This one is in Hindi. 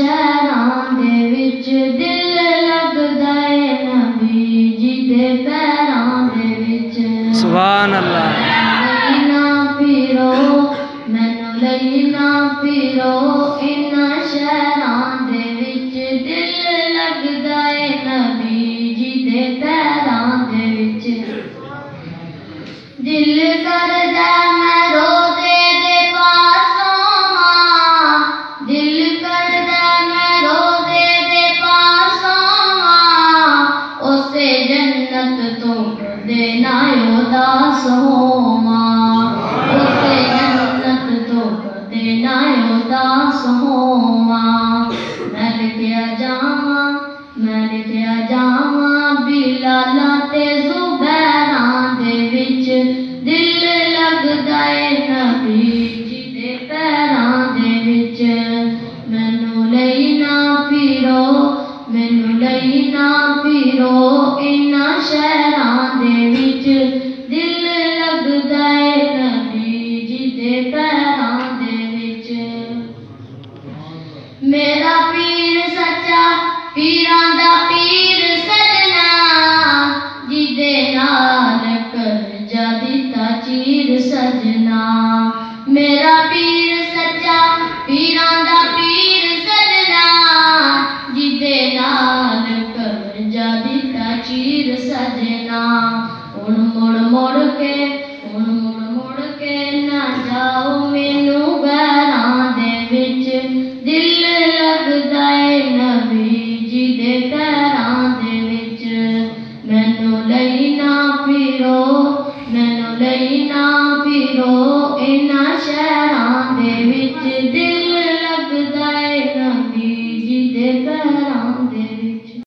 शहरां दे विच दिल लगदा है नबी जी दे पैरां दे विच। सुभान अल्लाह। ना फिरो मैनू लई ना फिरो इन्हां शहरां दे विच दिल लगदा है नबी जी दे पैरां दे विच। दिल करदा मैं रोज़े दे पास होवां, दिल करदा मैं रोज़े दे पास होवां, उसे जन्नत तो कदे ना उदास होवां, उसे जन्नत तो कदे ना उदास होवां। मैं लिखिया जावां बिलाला ते ज़ुबैरां दे विच दिल लगदा है नबी जी दे पैरां दे विच। मैनू लई ना फिरो इन्हां शहरां दे विच दिल लगदा है नबी जी दे पैरां दे विच। मेरा पीर सच्चा पीरां दा पीर सजना, जिदे नाल करजा दिता चीर सजना। मेरा पीर सच्चा पीरां दा पीर सजना, जिदे नाल करजा दिता चीर सजना। हुण मुड़ मुड़ के ना जाओ मैनू गैरां दे विच दिल लगदा है नबी जी दे पैरां दे विच। मैनू लई ना फिरो इन्हां शहरां दे विच दिल